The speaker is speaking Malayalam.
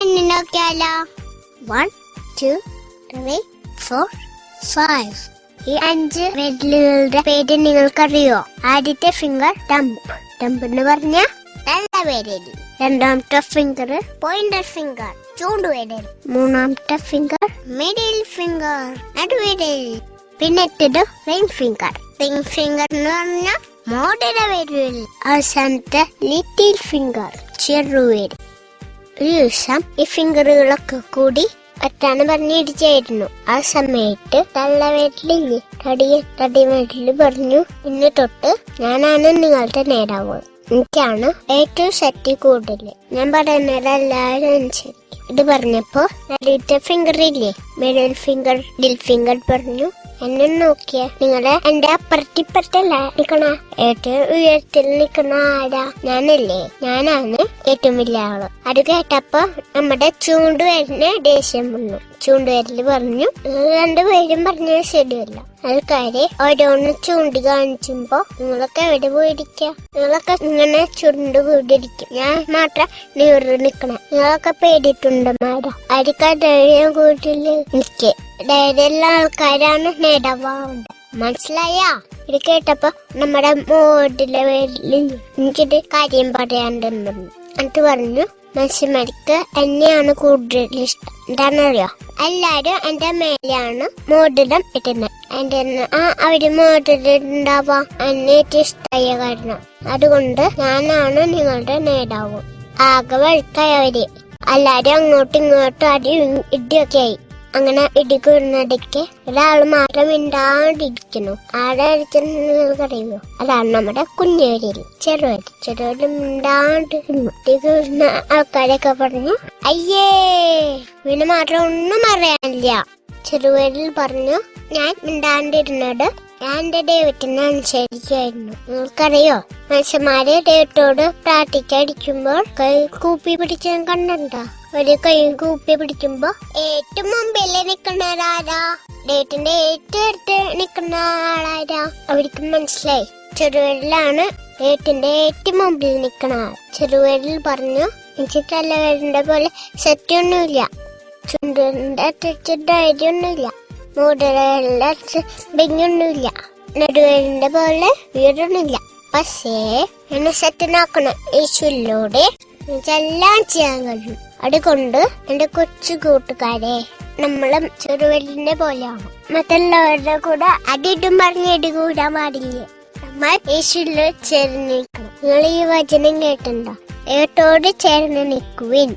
എന്നെ നോക്കിയാലോ? 1, 2, 3, 4, 5. ഈ 5 വിരലുകളുടെ പേര് നിങ്ങൾക്കറിയോ? ആദ്യത്തെ ഫിംഗർ തമ്പ്. തമ്പ് എന്ന് പറഞ്ഞ നല്ല വിരൽ. രണ്ടാമത്തെ ഫിംഗർ പോയിന്റർ ഫിംഗർ, ചൂണ്ടുവിരൽ. മൂന്നാമത്തെ ഫിംഗർ മിഡിൽ ഫിംഗർ, നടുവിരൽ. പിന്നെത്തത് റിംഗ് ഫിംഗർ. റിംഗ് ഫിംഗർ എന്ന് പറഞ്ഞ മോതിര വിരൽ. അവസാനത്തെ ലിറ്റിൽ ഫിംഗർ, ചെറുവിരൽ. ഒരു ദിവസം ഈ ഫിംഗറുകളൊക്കെ കൂടി അറ്റാണ് പറഞ്ഞിടിച്ചായിരുന്നു. ആ സമയത്ത് തള്ളവിരലില്ലേ, തടിവിരല് പറഞ്ഞു, ഇന്ന് തൊട്ട് ഞാനാണ് നിങ്ങളുടെ നേതാവ്. എനിക്കാണ് ഏറ്റവും ശക്തി കൂടുതൽ. ഞാൻ പറയുന്നത് എല്ലാവരും അനുസരിക്കും. ഇത് പറഞ്ഞപ്പോ ആദ്യത്തെ ഫിംഗർ ഇല്ലേ, മിഡിൽ ഫിംഗർ, ലിറ്റിൽ ഫിംഗർ പറഞ്ഞു, എന്നെ നോക്കിയ നിങ്ങളെ എന്റെ അപ്പുറത്തിപ്പുറത്തല്ല നിക്കണ, ഏറ്റവും ഉയരത്തിൽ നിക്കണ ആരാ? ഞാനല്ലേ, ഞാനാണ് ഏറ്റവും വലിയ ആള്. അത് കേട്ടപ്പോ നമ്മുടെ ചൂണ്ടുവിരലിന് ദേഷ്യം വന്നു. ചൂണ്ടുവിരല് പറഞ്ഞു, രണ്ടുപേരും പറഞ്ഞത് ശരിയല്ല. ആൾക്കാരെ ഓരോന്ന് ചൂണ്ടി കാണിച്ചുമ്പോ നിങ്ങളൊക്കെ എവിടെ പോയിരിക്ക? നിങ്ങളൊക്കെ ഇങ്ങനെ ചുരുണ്ട് വീടിരിക്കും, ഞാൻ മാത്രം നീറി നിക്കണം. നിങ്ങളൊക്കെ പേടിയിട്ടുണ്ടമാരാ? ആർക്കാരെയും കൂട്ടില് നിക്ക്. ധൈര്യമുള്ള ആൾക്കാരാണ് നേതാവാവേണ്ടത്. മനസ്സിലായാ? ഇത് കേട്ടപ്പോ നമ്മുടെ മോഡിലെ പേരിൽ എനിക്കിത് കാര്യം പറയാണ്ടെന്നു. എന്നിട്ട് പറഞ്ഞു, മനുഷ്യന്മാർക്ക് എന്നെയാണ് കൂടുതൽ ഇഷ്ടം. എന്താണെന്നറിയോ? എല്ലാരും എന്റെ മേലെയാണ് മോതിരം ഇടുന്നത്. എന്റെ അവര് മോതിരം ഉണ്ടാവാ എന്നെ ഏറ്റവും ഇഷ്ടമായ കാരണം. അതുകൊണ്ട് ഞാനാണ് നിങ്ങളുടെ നേതാവ്. ആകെ വഴുക്കായവര് എല്ലാരും അങ്ങോട്ടും ഇങ്ങോട്ടും ഇടിയൊക്കെ ആയി. അങ്ങനെ ഇടിക്കുന്നതിക്ക് ഒരാൾ മാത്രം മിണ്ടാണ്ടിരിക്കുന്നു. ആടെ ഇരിക്കുന്നു നിങ്ങൾക്കറിയുമോ? അതാണ് നമ്മുടെ കുഞ്ഞുവരിൽ, ചെറുവരിൽ മിണ്ടാണ്ടിരുന്നു. ഇടിക്കുന്ന ആൾക്കാരൊക്കെ പറഞ്ഞു, അയ്യേ പിന്നെ മാത്രം ഒന്നും അറിയാനില്ല. ചെറുവരിൽ പറഞ്ഞു, ഞാൻ മിണ്ടാണ്ടിരുന്നത് ഞാൻ എന്റെ ദൈവത്തിന് അനുസരിച്ചായിരുന്നു. നിങ്ങൾക്കറിയോ, മനുഷ്യന്മാര് ദൈവത്തോട് പ്രാർത്ഥിച്ചടിക്കുമ്പോൾ കൈ കൂപ്പി പിടിച്ച കണ്ടുണ്ടോ? ഒരു കൈ കൂപ്പി പിടിക്കുമ്പോ ഏറ്റവും മുമ്പിൽ നിൽക്കുന്നവരാരാ? ദൈവത്തിന്റെ ഏറ്റവും അടുത്ത് നിൽക്കുന്ന ആളാരാ? അവർക്ക് മനസ്സിലായി, ചെറുവിരലാണ് ദൈവത്തിന്റെ ഏറ്റവും മുമ്പിൽ നിൽക്കണ ആൾ. ചെറുവിരൽ പറഞ്ഞു, എനിക്ക് തലവരന്റെ പോലെ സത്യമൊന്നുമില്ല, ചുണ്ടിന്റെ ധൈര്യമൊന്നുമില്ല, മൂടലിന്റെ ഭംഗിയൊന്നുമില്ല, നടുവേലിന്റെ പോലെ വീടൊന്നുമില്ല. പക്ഷേ എന്നെ സത്യനാക്കണം യേശുവിലൂടെ എനിക്കെല്ലാം ചെയ്യാൻ കഴിയും. അതുകൊണ്ട് എന്റെ കൊച്ചു കൂട്ടുകാരെ, നമ്മള് ചെറുവലിന്റെ പോലെയാണ്. മറ്റുള്ളവരുടെ കൂടെ അടിയിട്ടും പറഞ്ഞ് ഇടികൂടാൻ പാടില്ല. നമ്മൾ യേശുവിൽ ചേർന്ന് നിൽക്കണം. നിങ്ങൾ ഈ വചനം കേട്ടിട്ടുണ്ടോ? ഏട്ടോട് ചേർന്ന് നിൽക്കുവിൻ.